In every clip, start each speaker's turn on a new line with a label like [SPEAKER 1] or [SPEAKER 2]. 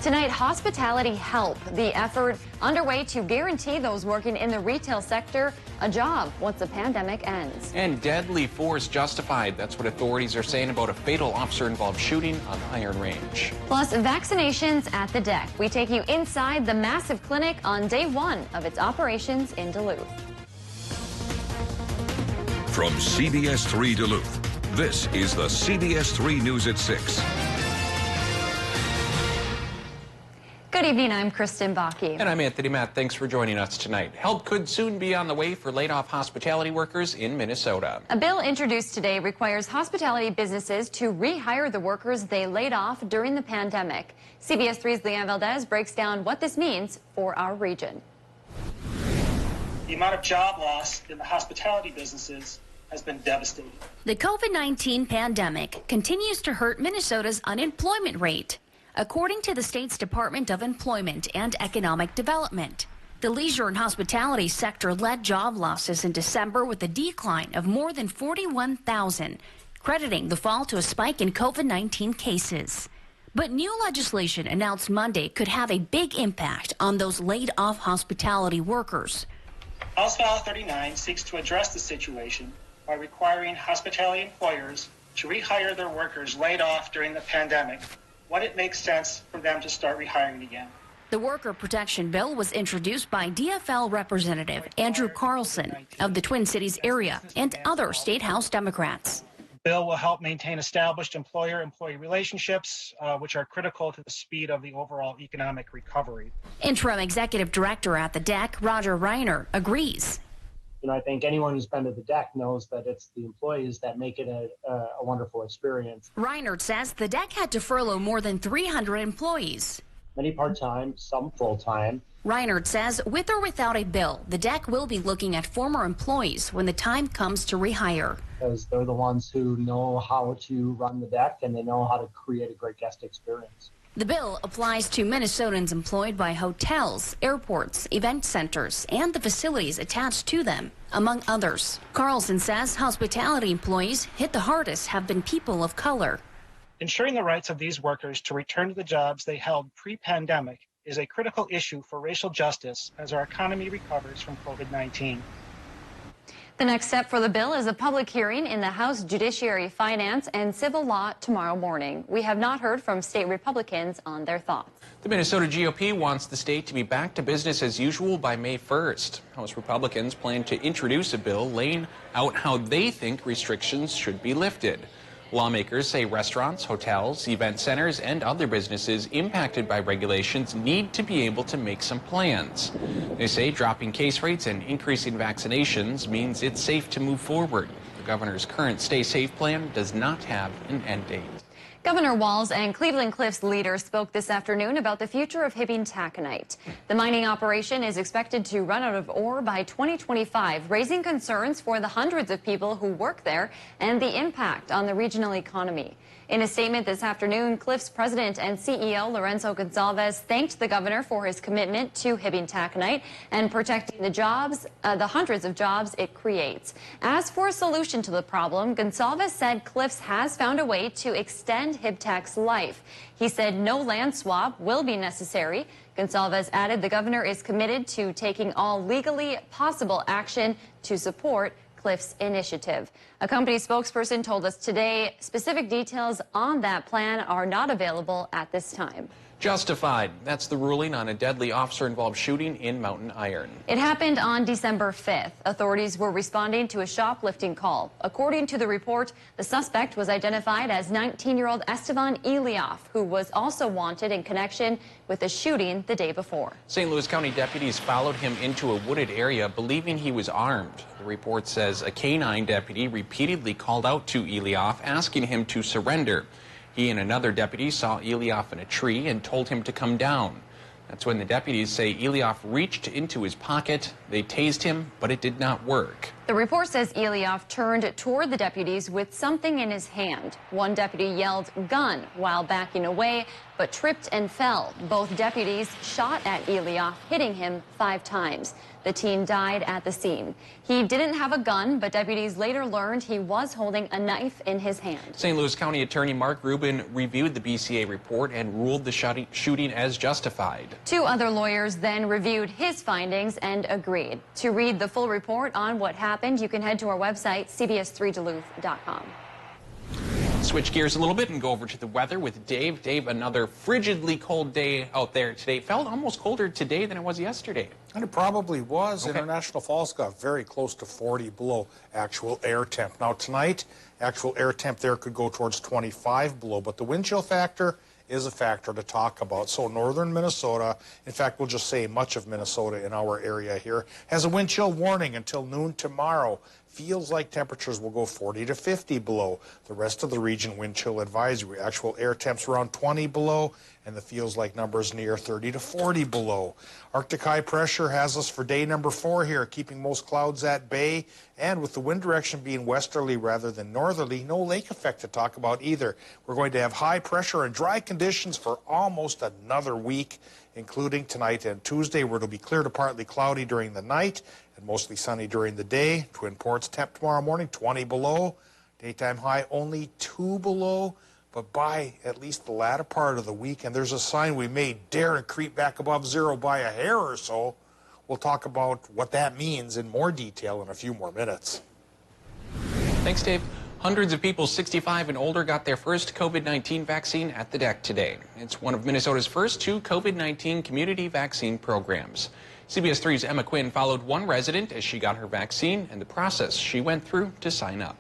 [SPEAKER 1] Tonight, hospitality help, the effort underway to guarantee those working in the retail sector a job once the pandemic ends.
[SPEAKER 2] And deadly force justified. That's what authorities are saying about a fatal officer-involved shooting on the Iron Range.
[SPEAKER 1] Plus, vaccinations at the deck. We take you inside the massive clinic on day one of its operations in Duluth.
[SPEAKER 3] From CBS3 Duluth, this is the CBS3 News at 6.
[SPEAKER 1] Good evening, I'm Kristen Bakke.
[SPEAKER 2] And I'm Anthony Matt. Thanks for joining us tonight. Help could soon be on the way for laid-off hospitality workers in Minnesota.
[SPEAKER 1] A bill introduced today requires hospitality businesses to rehire the workers they laid off during the pandemic. CBS3's Leanne Valdez breaks down what this means for our region.
[SPEAKER 4] The amount of job loss in the hospitality businesses has been devastating.
[SPEAKER 5] The COVID-19 pandemic continues to hurt Minnesota's unemployment rate. According to the state's Department of Employment and Economic Development, the leisure and hospitality sector led job losses in December with a decline of more than 41,000, crediting the fall to a spike in COVID-19 cases. But new legislation announced Monday could have a big impact on those laid-off hospitality workers.
[SPEAKER 4] House File 39 seeks to address the situation by requiring hospitality employers to rehire their workers laid off during the pandemic when it makes sense for them to start rehiring again.
[SPEAKER 5] The worker protection bill was introduced by DFL Representative Andrew Carlson of the Twin Cities area and other State House Democrats.
[SPEAKER 4] The bill will help maintain established employer-employee relationships, which are critical to the speed of the overall economic recovery.
[SPEAKER 5] Interim Executive Director at the DEC, Roger Reiner, agrees.
[SPEAKER 6] I think anyone who's been to the deck knows that it's the employees that make it a wonderful experience.
[SPEAKER 5] Reiner says the deck had to furlough more than 300 employees.
[SPEAKER 6] Many part-time, some full-time.
[SPEAKER 5] Reiner says with or without a bill, the deck will be looking at former employees when the time comes to rehire.
[SPEAKER 6] Because they're the ones who know how to run the deck and they know how to create a great guest experience.
[SPEAKER 5] The bill applies to Minnesotans employed by hotels, airports, event centers, and the facilities attached to them, among others. Carlson says hospitality employees hit the hardest have been people of color.
[SPEAKER 4] Ensuring the rights of these workers to return to the jobs they held pre-pandemic is a critical issue for racial justice as our economy recovers from COVID-19.
[SPEAKER 1] The next step for the bill is a public hearing in the House Judiciary, Finance, and Civil Law tomorrow morning. We have not heard from state Republicans on their thoughts.
[SPEAKER 2] The Minnesota GOP wants the state to be back to business as usual by May 1st. House Republicans plan to introduce a bill laying out how they think restrictions should be lifted. Lawmakers say restaurants, hotels, event centers, and other businesses impacted by regulations need to be able to make some plans. They say dropping case rates and increasing vaccinations means it's safe to move forward. The governor's current Stay Safe plan does not have an end date.
[SPEAKER 1] Governor Walz and Cleveland Cliffs leaders spoke this afternoon about the future of Hibbing taconite. The mining operation is expected to run out of ore by 2025, raising concerns for the hundreds of people who work there and the impact on the regional economy. In a statement this afternoon, Cliffs President and CEO Lorenzo Gonsalves thanked the governor for his commitment to Hibbing taconite and protecting the jobs, the hundreds of jobs it creates. As for a solution to the problem, Gonsalves said Cliffs has found a way to extend Hibtac's life. He said no land swap will be necessary. Gonsalves added the governor is committed to taking all legally possible action to support Cliffs initiative. A company spokesperson told us today specific details on that plan are not available at this time.
[SPEAKER 2] Justified. That's the ruling on a deadly officer-involved shooting in Mountain Iron.
[SPEAKER 1] It happened on December 5th. Authorities were responding to a shoplifting call. According to the report, the suspect was identified as 19-year-old Esteban Elioff, who was also wanted in connection with the shooting the day before.
[SPEAKER 2] St. Louis County deputies followed him into a wooded area, believing he was armed. The report says a K-9 deputy repeatedly called out to Elioff, asking him to surrender. He and another deputy saw Elioff in a tree and told him to come down. That's when the deputies say Elioff reached into his pocket. They tased him, but it did not work.
[SPEAKER 1] The report says Elioff turned toward the deputies with something in his hand. One deputy yelled, "Gun," while backing away. but tripped and fell. Both deputies shot at Elias, hitting him 5 times. The teen died at the scene. He didn't have a gun, but deputies later learned he was holding a knife in his hand.
[SPEAKER 2] St. Louis County Attorney Mark Rubin reviewed the BCA report and ruled the shooting as justified.
[SPEAKER 1] 2 other lawyers then reviewed his findings and agreed. To read the full report on what happened, you can head to our website, CBS3Duluth.com.
[SPEAKER 2] Switch gears a little bit and go over to the weather with Dave. Dave, another frigidly cold day out there today. Felt almost colder today than it was yesterday.
[SPEAKER 7] And it probably was.
[SPEAKER 2] Okay.
[SPEAKER 7] International Falls got very close to 40 below actual air temp. Now tonight, actual air temp there could go towards 25 below, but the wind chill factor is a factor to talk about. So northern Minnesota, in fact, we'll just say much of Minnesota in our area here, has a wind chill warning until noon tomorrow. Feels like temperatures will go 40 to 50 below. The rest of the region, wind chill advisory. Actual air temps around 20 below, and the feels like numbers near 30 to 40 below. Arctic high pressure has us for day number 4 here, keeping most clouds at bay, and with the wind direction being westerly rather than northerly, no lake effect to talk about either. We're going to have high pressure and dry conditions for almost another week, including tonight and Tuesday, where it'll be clear to partly cloudy during the night and mostly sunny during the day. Twin Ports temp tomorrow morning, 20 below. Daytime high only 2 below. But by at least the latter part of the week, and there's a sign we may dare to creep back above 0 by a hair or so. We'll talk about what that means in more detail in a few more minutes.
[SPEAKER 2] Thanks, Dave. Hundreds of people 65 and older got their first COVID-19 vaccine at the deck today. It's one of Minnesota's first 2 COVID-19 community vaccine programs. CBS 3's Emma Quinn followed one resident as she got her vaccine and the process she went through to sign up.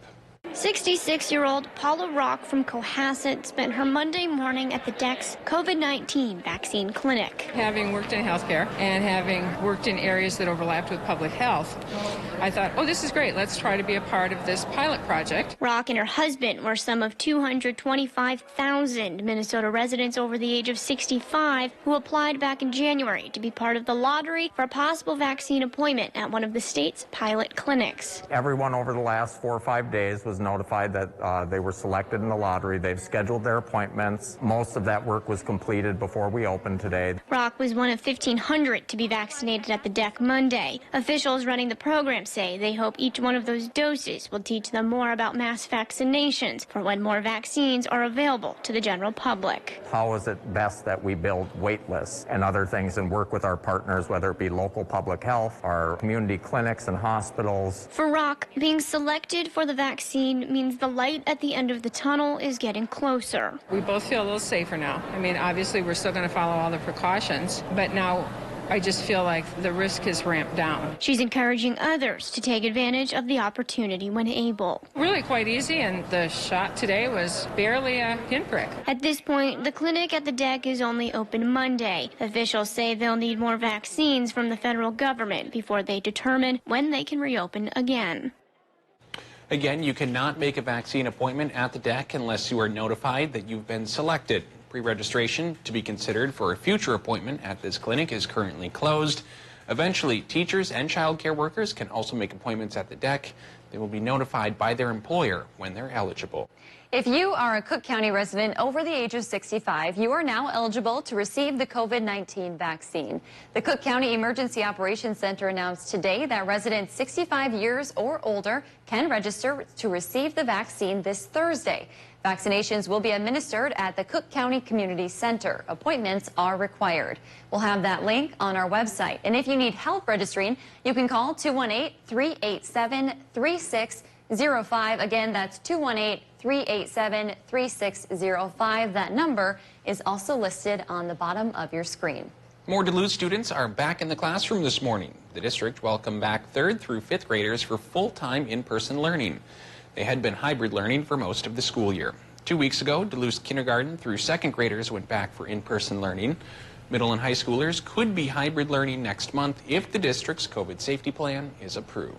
[SPEAKER 8] 66-year-old Paula Rock from Cohasset spent her Monday morning at the DEC's COVID-19 vaccine clinic.
[SPEAKER 9] Having worked in healthcare and having worked in areas that overlapped with public health, I thought, oh, this is great. Let's try to be a part of this pilot project.
[SPEAKER 8] Rock and her husband were some of 225,000 Minnesota residents over the age of 65 who applied back in January to be part of the lottery for a possible vaccine appointment at one of the state's pilot clinics.
[SPEAKER 10] Everyone over the last 4 or 5 days was notified that they were selected in the lottery. They've scheduled their appointments. Most of that work was completed before we opened today.
[SPEAKER 8] Rock was one of 1,500 to be vaccinated at the DEC Monday. Officials running the program say they hope each one of those doses will teach them more about mass vaccinations for when more vaccines are available to the general public.
[SPEAKER 10] How is it best that we build wait lists and other things and work with our partners, whether it be local public health, our community clinics and hospitals?
[SPEAKER 8] For Rock, being selected for the vaccine means the light at the end of the tunnel is getting closer.
[SPEAKER 9] We both feel a little safer now. I mean, obviously, we're still going to follow all the precautions, but now I just feel like the risk is ramped down.
[SPEAKER 8] She's encouraging others to take advantage of the opportunity when able.
[SPEAKER 9] Really quite easy, and the shot today was barely a pinprick.
[SPEAKER 8] At this point, the clinic at the DEC is only open Monday. Officials say they'll need more vaccines from the federal government before they determine when they can reopen again.
[SPEAKER 2] Again, you cannot make a vaccine appointment at the DEC unless you are notified that you've been selected. Pre-registration to be considered for a future appointment at this clinic is currently closed. Eventually, teachers and child care workers can also make appointments at the DEC. They will be notified by their employer when they're eligible.
[SPEAKER 1] If you are a Cook County resident over the age of 65, you are now eligible to receive the COVID-19 vaccine. The Cook County Emergency Operations Center announced today that residents 65 years or older can register to receive the vaccine this Thursday. Vaccinations will be administered at the Cook County Community Center. Appointments are required. We'll have that link on our website. And if you need help registering, you can call 218-387-3605. Again, that's 218-387-3605. That number is also listed on the bottom of your screen.
[SPEAKER 2] More Duluth students are back in the classroom this morning. The district welcomed back 3rd through 5th graders for full-time in-person learning. They had been hybrid learning for most of the school year. 2 weeks ago, Duluth kindergarten through 2nd graders went back for in-person learning. Middle and high schoolers could be hybrid learning next month if the district's COVID safety plan is approved.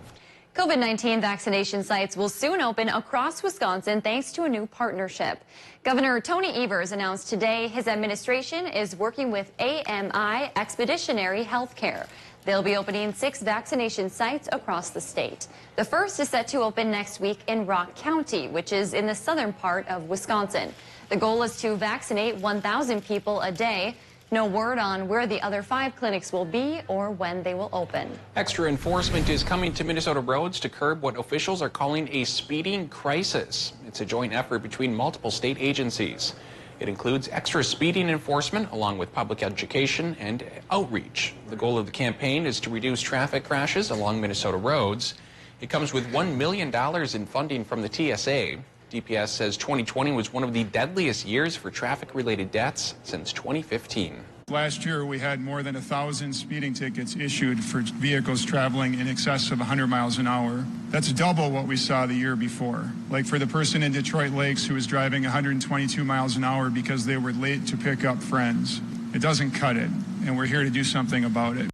[SPEAKER 1] COVID-19 vaccination sites will soon open across Wisconsin thanks to a new partnership. Governor Tony Evers announced today his administration is working with AMI Expeditionary Healthcare. They'll be opening 6 vaccination sites across the state. The first is set to open next week in Rock County, which is in the southern part of Wisconsin. The goal is to vaccinate 1,000 people a day. No word on where the other 5 clinics will be or when they will open.
[SPEAKER 2] Extra enforcement is coming to Minnesota roads to curb what officials are calling a speeding crisis. It's a joint effort between multiple state agencies. It includes extra speeding enforcement along with public education and outreach. The goal of the campaign is to reduce traffic crashes along Minnesota roads. It comes with $1 million in funding from the TSA. DPS says 2020 was one of the deadliest years for traffic-related deaths since 2015.
[SPEAKER 11] Last year, we had more than 1,000 speeding tickets issued for vehicles traveling in excess of 100 miles an hour. That's double what we saw the year before. Like for the person in Detroit Lakes who was driving 122 miles an hour because they were late to pick up friends. It doesn't cut it, and we're here to do something about it.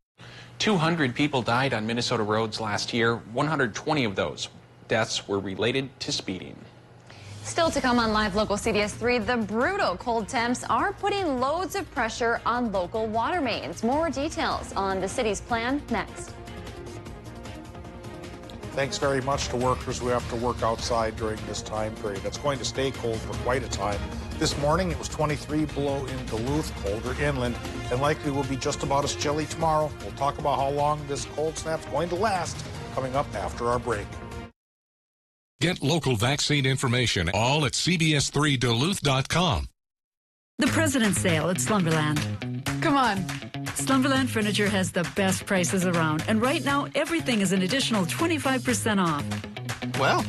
[SPEAKER 11] 200
[SPEAKER 2] people died on Minnesota roads last year. 120 of those deaths were related to speeding.
[SPEAKER 1] Still to come on Live Local CBS 3, the brutal cold temps are putting loads of pressure on local water mains. More details on the city's plan next.
[SPEAKER 7] Thanks very much to workers who have to work outside during this time period. It's going to stay cold for quite a time. This morning it was 23 below in Duluth, colder inland, and likely will be just about as chilly tomorrow. We'll talk about how long this cold snap's going to last coming up after our break.
[SPEAKER 3] Get local vaccine information all at CBS3Duluth.com.
[SPEAKER 12] The President's Sale at Slumberland. Come on. Slumberland Furniture has the best prices around, and right now everything is an additional 25% off.
[SPEAKER 13] Well,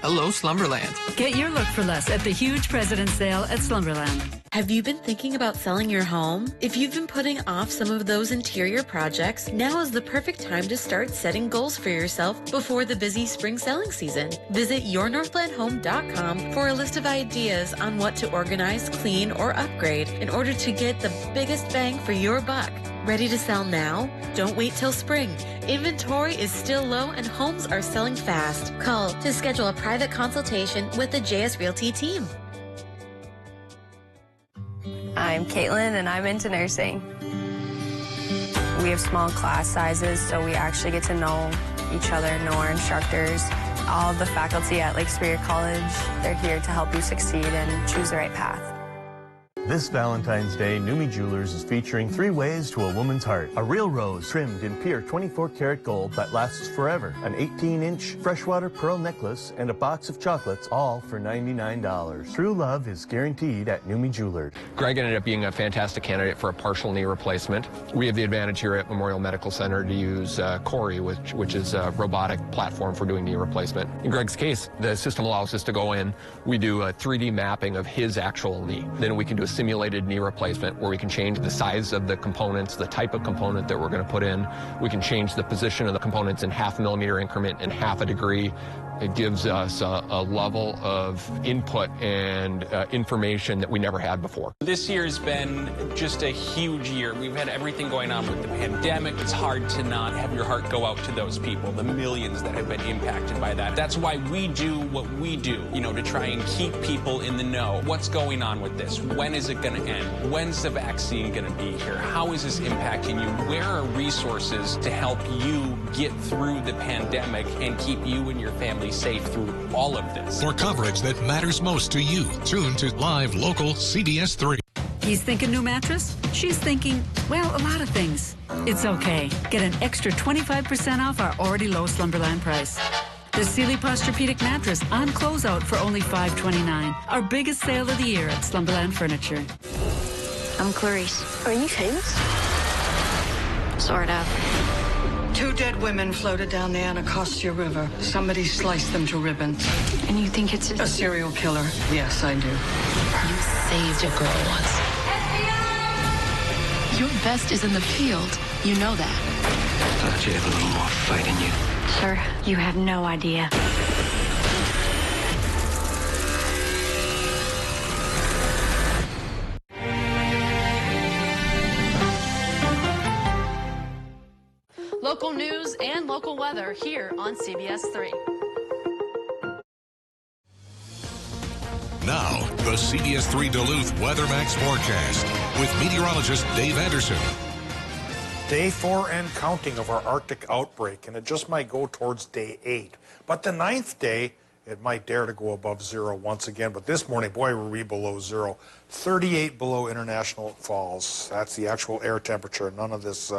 [SPEAKER 13] hello, Slumberland.
[SPEAKER 12] Get your look for less at the huge President's Sale at Slumberland.
[SPEAKER 14] Have you been thinking about selling your home? If you've been putting off some of those interior projects, now is the perfect time to start setting goals for yourself before the busy spring selling season. Visit yournorthlandhome.com for a list of ideas on what to organize, clean, or upgrade in order to get the biggest bang for your buck. Ready to sell now? Don't wait till spring. Inventory is still low and homes are selling fast. Call to schedule a private consultation with the JS Realty team.
[SPEAKER 15] I'm Caitlin and I'm into nursing. We have small class sizes, so we actually get to know each other, know our instructors. All of the faculty at Lake Superior College, they're here to help you succeed and choose the right path.
[SPEAKER 16] This Valentine's Day, Numi Jewelers is featuring 3 ways to a woman's heart. A real rose trimmed in pure 24-karat gold that lasts forever. An 18-inch freshwater pearl necklace and a box of chocolates, all for $99. True love is guaranteed at Numi Jewelers.
[SPEAKER 17] Greg ended up being a fantastic candidate for a partial knee replacement. We have the advantage here at Memorial Medical Center to use Corey, which is a robotic platform for doing knee replacement. In Greg's case, the system allows us to go in, we do a 3D mapping of his actual knee. Then we can do a simulated knee replacement where we can change the size of the components, the type of component that we're going to put in. We can change the position of the components in ½ millimeter increment and ½ a degree. It gives us a level of input and information that we never had before.
[SPEAKER 2] This year's been just a huge year. We've had everything going on with the pandemic. It's hard to not have your heart go out to those people, the millions that have been impacted by that. That's why we do what we do, to try and keep people in the know. What's going on with this? When is it going to end? When's the vaccine going to be here? How is this impacting you? Where are resources to help you get through the pandemic and keep you and your family safe through all of this?
[SPEAKER 3] For coverage that matters most to you, tune to Live Local CBS 3.
[SPEAKER 12] He's thinking new mattress. She's thinking, well, a lot of things. It's okay. Get an extra 25% off our already low Slumberland price. The Sealy Posturepedic mattress on closeout for only $529. Our biggest sale of the year at Slumberland Furniture.
[SPEAKER 18] I'm Clarice. Are you famous? Sort of.
[SPEAKER 19] 2 dead women floated down the Anacostia River. Somebody sliced them to ribbons.
[SPEAKER 18] And you think it's
[SPEAKER 19] a serial killer? Yes, I do.
[SPEAKER 18] You saved a girl once. FBI! Your best is in the field. You know that.
[SPEAKER 13] I thought you'd have a little more fight in you.
[SPEAKER 18] Sir, you have no idea.
[SPEAKER 20] Local news and local weather here on CBS 3.
[SPEAKER 3] Now, the CBS 3 Duluth WeatherMax forecast with meteorologist Dave Anderson.
[SPEAKER 7] Day 4 and counting of our Arctic outbreak, and it just might go towards day 8. But the 9th day, It might dare to go above zero once again, but this morning, boy, were we below zero. 38 below International Falls. That's the actual air temperature. None of this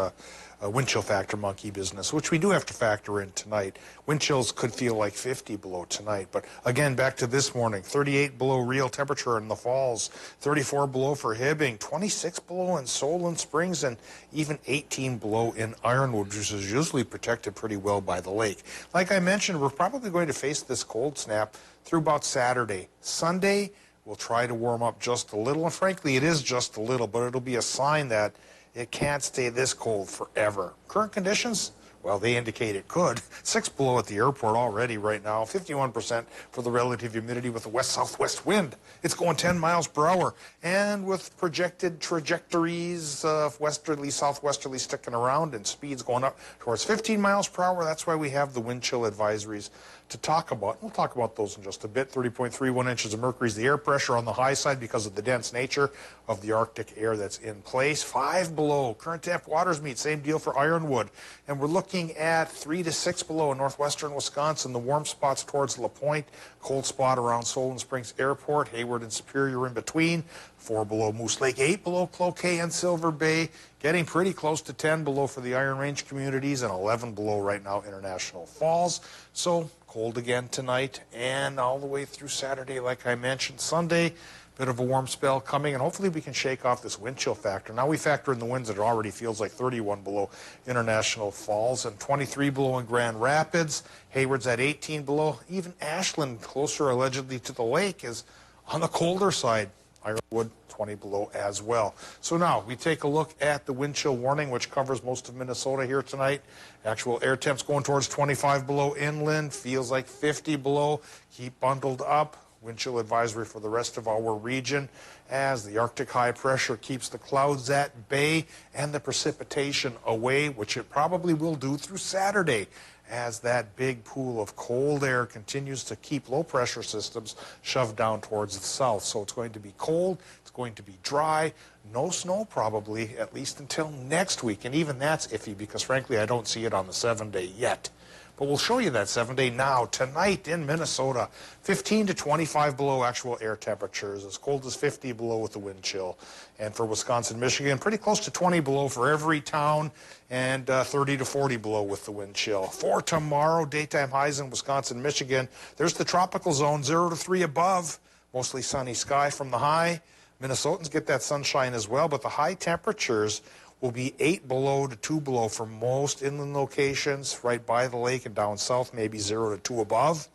[SPEAKER 7] wind chill factor monkey business, which we do have to factor in tonight. Wind chills could feel like 50 below tonight. But again, back to this morning, 38 below real temperature in the Falls, 34 below for Hibbing, 26 below in Solon Springs, and even 18 below in Ironwood, which is usually protected pretty well by the lake. Like I mentioned, we're probably going to face this cold snap through about Saturday. Sunday, we'll try to warm up just a little, and frankly, it is just a little, but it'll be a sign that it can't stay this cold forever. Current conditions? Well, they indicate it could. 6 below at the airport already right now. 51% for the relative humidity with a west-southwest wind. It's going 10 miles per hour. And with projected trajectories of westerly, southwesterly sticking around and speeds going up towards 15 miles per hour, that's why we have the wind chill advisories to talk about. We'll talk about those in just a bit. 30.31 inches of mercury is the air pressure on the high side because of the dense nature of the Arctic air that's in place. 5 below. Current temp waters meet. Same deal for Ironwood. And we're looking at 3 to 6 below in northwestern Wisconsin. The warm spots towards La Pointe. Cold spot around Solon Springs Airport. Hayward and Superior in between. 4 below Moose Lake. 8 below Cloquet and Silver Bay. Getting pretty close to 10 below for the Iron Range communities, and 11 below right now International Falls. So cold again tonight and all the way through Saturday, like I mentioned. Sunday, bit of a warm spell coming, and hopefully we can shake off this wind chill factor. Now we factor in the winds that it already feels like 31 below International Falls and 23 below in Grand Rapids. Hayward's at 18 below. Even Ashland, closer allegedly to the lake, is on the colder side. Ironwood, 20 below as well. So now we take a look at the wind chill warning, which covers most of Minnesota here tonight. Actual air temps going towards 25 below inland, feels like 50 below. Keep bundled up. Wind chill advisory for the rest of our region as the Arctic high pressure keeps the clouds at bay and the precipitation away, which it probably will do through Saturday, as that big pool of cold air continues to keep low pressure systems shoved down towards the south. So it's going to be cold, it's going to be dry, no snow probably, at least until next week. And even that's iffy because frankly I don't see it on the 7-day yet. But we'll show you that 7-day now. Tonight in Minnesota, 15 to 25 below actual air temperatures, as cold as 50 below with the wind chill. And for Wisconsin, Michigan, pretty close to 20 below for every town, and 30 to 40 below with the wind chill. For tomorrow, daytime highs in Wisconsin, Michigan. There's the tropical zone, 0 to 3 above. Mostly sunny sky from the high. Minnesotans get that sunshine as well, but the high temperatures will be 8 below to 2 below for most inland locations, right by the lake and down south, maybe 0 to 2 above.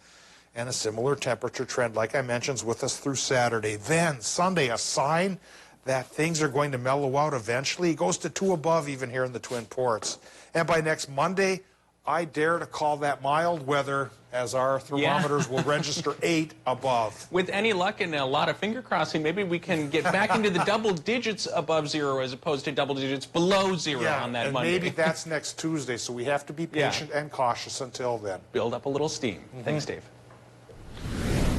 [SPEAKER 7] And a similar temperature trend, like I mentioned, is with us through Saturday. Then Sunday, a sign that things are going to mellow out eventually. It goes to 2 above even here in the Twin Ports. And by next Monday, I dare to call that mild weather, as our thermometers will register 8 above.
[SPEAKER 2] With any luck and a lot of finger crossing, maybe we can get back into the double digits above zero as opposed to double digits below zero on that Monday.
[SPEAKER 7] Maybe that's next Tuesday, so we have to be patient and cautious until then.
[SPEAKER 2] Build up a little steam. Thanks, Dave.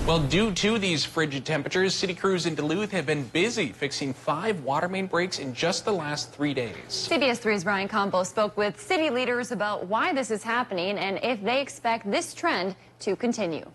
[SPEAKER 2] Well, due to these frigid temperatures, city crews in Duluth have been busy fixing 5 water main breaks in just the last 3 days.
[SPEAKER 1] CBS3's Brian Combo spoke with city leaders about why this is happening and if they expect this trend to continue.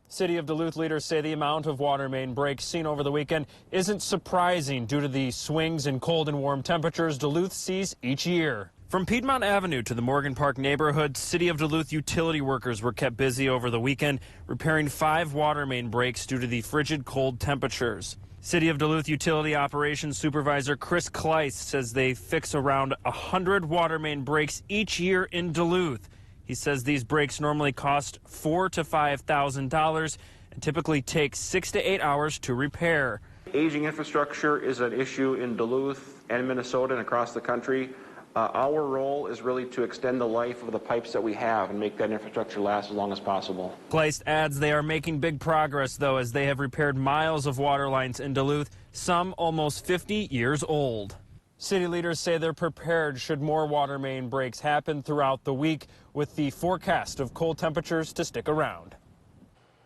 [SPEAKER 19] City of Duluth leaders say the amount of water main breaks seen over the weekend isn't surprising due to the swings in cold and warm temperatures Duluth sees each year. From Piedmont Avenue to the Morgan Park neighborhood, City of Duluth utility workers were kept busy over the weekend repairing 5 water main breaks due to the frigid cold temperatures. City of Duluth Utility Operations Supervisor Chris Kleiss says they fix around 100 water main breaks each year in Duluth. He says these breaks normally cost $4,000 to $5,000 and typically take 6 to 8 hours to repair.
[SPEAKER 21] Aging infrastructure is an issue in Duluth and Minnesota and across the country. Our role is really to extend the life of the pipes that we have and make that infrastructure last as long as possible.
[SPEAKER 19] Kleiss adds they are making big progress, though, as they have repaired miles of water lines in Duluth, some almost 50 years old. City leaders say they're prepared should more water main breaks happen throughout the week, with the forecast of cold temperatures to stick around.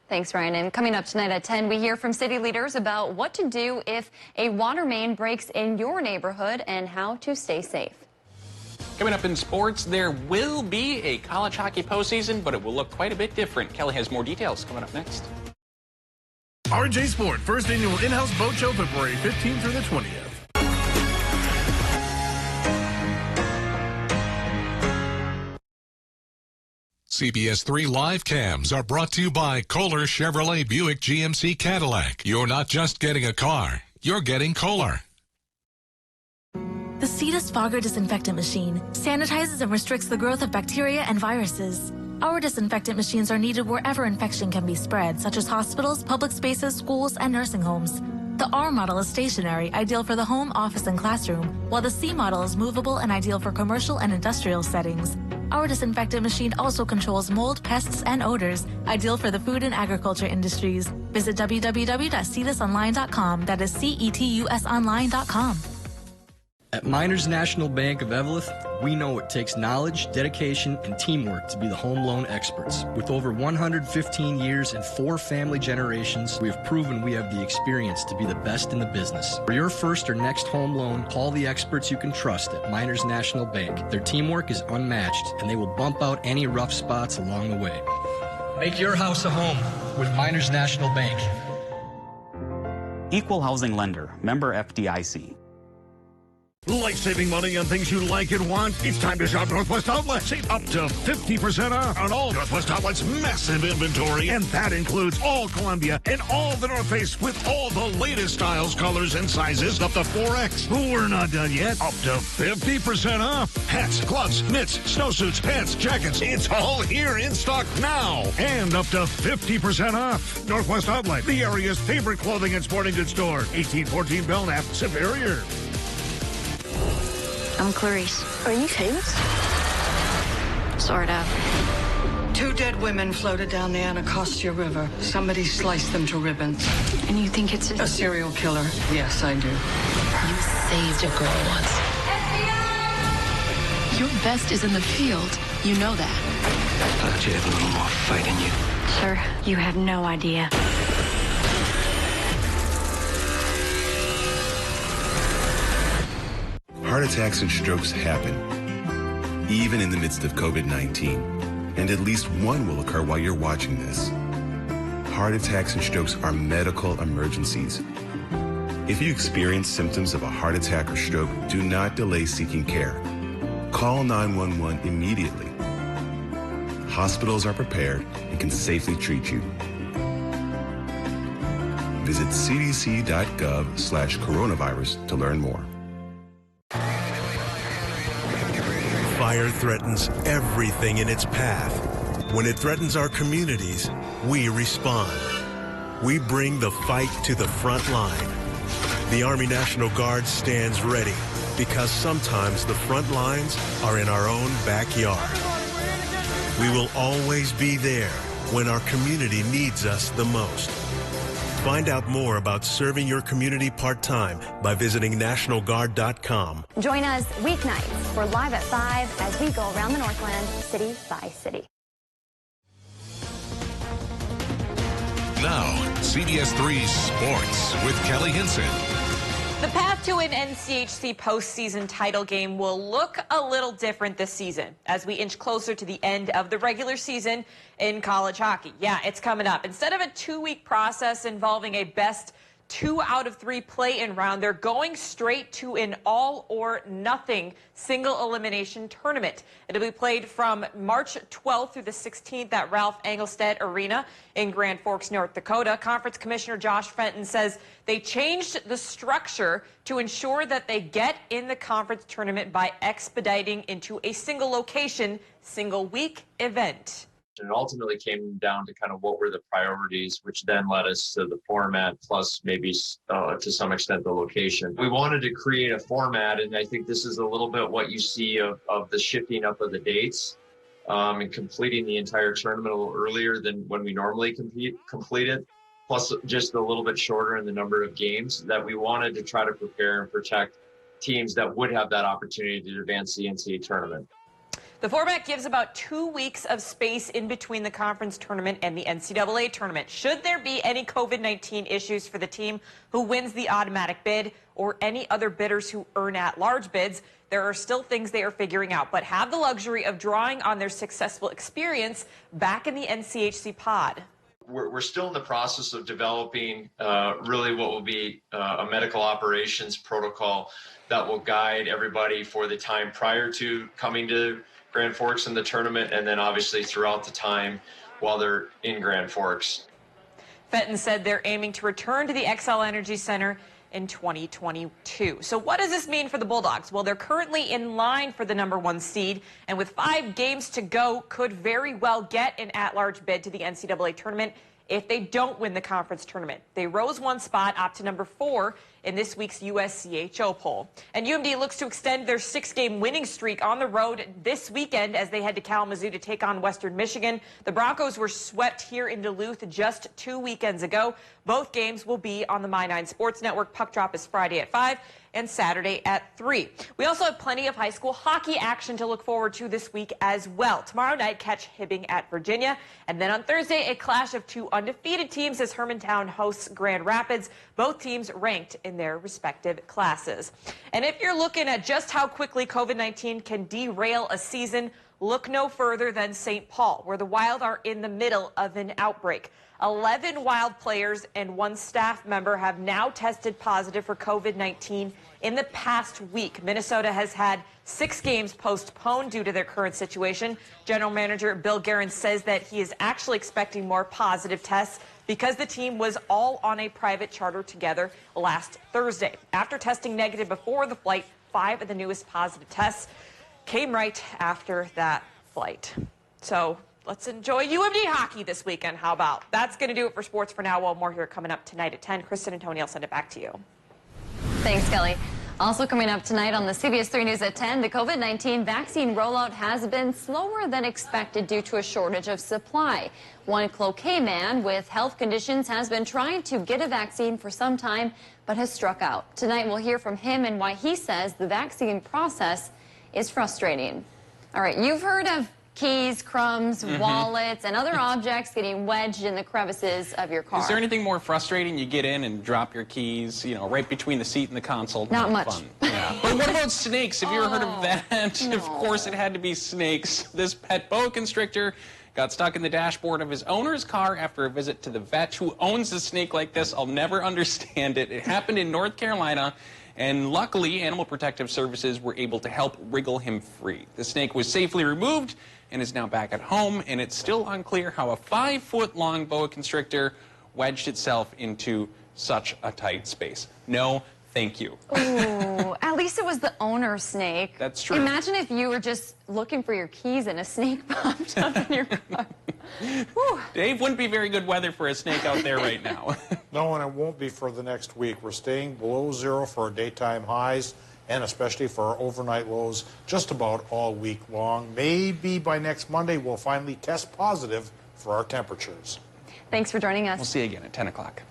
[SPEAKER 1] Thanks, Ryan. And coming up tonight at 10, we hear from city leaders about what to do if a water main breaks in your neighborhood and how to stay safe.
[SPEAKER 2] Coming up in sports, there will be a college hockey postseason, but it will look quite a bit different. Kelly has more details coming up next.
[SPEAKER 6] RJ Sport, first annual in-house boat show, February 15th through the 20th.
[SPEAKER 22] CBS3 live cams are brought to you by Kohler Chevrolet Buick GMC Cadillac. You're not just getting a car, you're getting Kohler.
[SPEAKER 23] The Cetus Fogger disinfectant machine sanitizes and restricts the growth of bacteria and viruses. Our disinfectant machines are needed wherever infection can be spread, such as hospitals, public spaces, schools, and nursing homes. The R model is stationary, ideal for the home, office, and classroom, while the C model is movable and ideal for commercial and industrial settings. Our disinfectant machine also controls mold, pests, and odors, ideal for the food and agriculture industries. Visit www.cetusonline.com. That is CETUSonline.com.
[SPEAKER 24] At Miners National Bank of Eveleth, we know it takes knowledge, dedication, and teamwork to be the home loan experts. With over 115 years and 4 family generations, we have proven we have the experience to be the best in the business. For your first or next home loan, call the experts you can trust at Miners National Bank. Their teamwork is unmatched, and they will bump out any rough spots along the way. Make your house a home with Miners National Bank.
[SPEAKER 25] Equal housing lender, member FDIC.
[SPEAKER 6] Life-saving money on things you like and want. It's time to shop Northwest Outlet. Save up to 50% off on all Northwest Outlet's massive inventory. And that includes all Columbia and all the North Face with all the latest styles, colors, and sizes up to 4X. We're not done yet. Up to 50% off. Hats, gloves, mitts, snowsuits, pants, jackets. It's all here in stock now. And up to 50% off. Northwest Outlet, the area's favorite clothing and sporting goods store. 1814 Belknap, Superior.
[SPEAKER 18] I'm Clarice. Are you famous? Sort of.
[SPEAKER 26] 2 dead women floated down the Anacostia River. Somebody sliced them to ribbons.
[SPEAKER 18] And you think it's
[SPEAKER 26] a serial killer? Yes, I do.
[SPEAKER 18] You saved a girl once. FBI! Your best is in the field. You know that.
[SPEAKER 13] I thought you had a little more fight in you.
[SPEAKER 18] Sir, you have no idea.
[SPEAKER 27] Heart attacks and strokes happen, even in the midst of COVID-19, and at least one will occur while you're watching this. Heart attacks and strokes are medical emergencies. If you experience symptoms of a heart attack or stroke, do not delay seeking care. Call 911 immediately. Hospitals are prepared and can safely treat you. Visit cdc.gov/coronavirus to learn more.
[SPEAKER 28] Fire threatens everything in its path. When it threatens our communities, we respond. We bring the fight to the front line. The Army National Guard stands ready because sometimes the front lines are in our own backyard. We will always be there when our community needs us the most. Find out more about serving your community part-time by visiting NationalGuard.com.
[SPEAKER 1] Join us weeknights for Live at 5 as we go around the Northland, city by city.
[SPEAKER 22] Now, CBS3 Sports with Kelly Hinson.
[SPEAKER 29] The path to an NCHC postseason title game will look a little different this season as we inch closer to the end of the regular season in college hockey. Yeah, it's coming up. Instead of a 2-week process involving a best 2 out of 3 play-in round, they're going straight to an all-or-nothing single elimination tournament. It'll be played from March 12th through the 16th at Ralph Engelstad Arena in Grand Forks, North Dakota. Conference Commissioner Josh Fenton says they changed the structure to ensure that they get in the conference tournament by expediting into a single location, single week event.
[SPEAKER 30] It ultimately came down to kind of what were the priorities, which then led us to the format, plus maybe to some extent the location. We wanted to create a format, and I think this is a little bit what you see of the shifting up of the dates and completing the entire tournament a little earlier than when we normally complete it, plus just a little bit shorter in the number of games, that we wanted to try to prepare and protect teams that would have that opportunity to advance the NCAA tournament.
[SPEAKER 29] The format gives about 2 weeks of space in between the conference tournament and the NCAA tournament. Should there be any COVID-19 issues for the team who wins the automatic bid or any other bidders who earn at-large bids. There are still things they are figuring out, but have the luxury of drawing on their successful experience back in the NCHC pod.
[SPEAKER 30] We're still in the process of developing really what will be a medical operations protocol that will guide everybody for the time prior to coming to Grand Forks in the tournament, and then obviously throughout the time while they're in Grand Forks.
[SPEAKER 29] Fenton said they're aiming to return to the XL Energy Center in 2022. So what does this mean for the Bulldogs? Well, they're currently in line for the #1 seed, and with 5 games to go, could very well get an at-large bid to the NCAA tournament if they don't win the conference tournament. They rose 1 spot up to #4 in this week's USCHO poll. And UMD looks to extend their 6-game winning streak on the road this weekend as they head to Kalamazoo to take on Western Michigan. The Broncos were swept here in Duluth just 2 weekends ago. Both games will be on the My9 Sports Network. Puck drop is Friday at 5 and Saturday at 3. We also have plenty of high school hockey action to look forward to this week as well. Tomorrow night, catch Hibbing at Virginia. And then on Thursday, a clash of 2 undefeated teams as Hermantown hosts Grand Rapids. Both teams ranked in their respective classes. And if you're looking at just how quickly COVID-19 can derail a season, look no further than St. Paul, where the Wild are in the middle of an outbreak. 11 Wild players and 1 staff member have now tested positive for COVID-19 in the past week. Minnesota has had 6 games postponed due to their current situation. General Manager Bill Guerin says that he is actually expecting more positive tests because the team was all on a private charter together last Thursday. After testing negative before the flight, 5 of the newest positive tests came right after that flight. So let's enjoy UMD hockey this weekend. How about? That's going to do it for sports for now. Well, more here coming up tonight at 10. Kristen and Tony, I'll send it back to you.
[SPEAKER 1] Thanks, Kelly. Also coming up tonight on the CBS3 News at 10, the COVID-19 vaccine rollout has been slower than expected due to a shortage of supply. One Cloquet man with health conditions has been trying to get a vaccine for some time, but has struck out. Tonight we'll hear from him and why he says the vaccine process is frustrating. All right, you've heard of keys, crumbs, wallets, and other objects getting wedged in the crevices of your car.
[SPEAKER 2] Is there anything more frustrating? You get in and drop your keys, you know, right between the seat and the console.
[SPEAKER 1] Not much.
[SPEAKER 2] Fun. Yeah. But what about snakes? Have you ever heard of that?
[SPEAKER 1] No.
[SPEAKER 2] Of course it had to be snakes. This pet boa constrictor got stuck in the dashboard of his owner's car after a visit to the vet. Who owns a snake like this? I'll never understand it. It happened in North Carolina. And luckily, Animal Protective Services were able to help wriggle him free. The snake was safely removed and is now back at home, and it's still unclear how a 5-foot-long boa constrictor wedged itself into such a tight space. No, thank you.
[SPEAKER 1] Ooh, at least it was the owner's snake.
[SPEAKER 2] That's true.
[SPEAKER 1] Imagine if you were just looking for your keys and a snake popped up in your car.
[SPEAKER 2] Dave, wouldn't be very good weather for a snake out there right now.
[SPEAKER 7] No, and it won't be for the next week. We're staying below 0 for our daytime highs, and especially for our overnight lows just about all week long. Maybe by next Monday we'll finally test positive for our temperatures.
[SPEAKER 1] Thanks for joining us.
[SPEAKER 2] We'll see you again at 10 o'clock.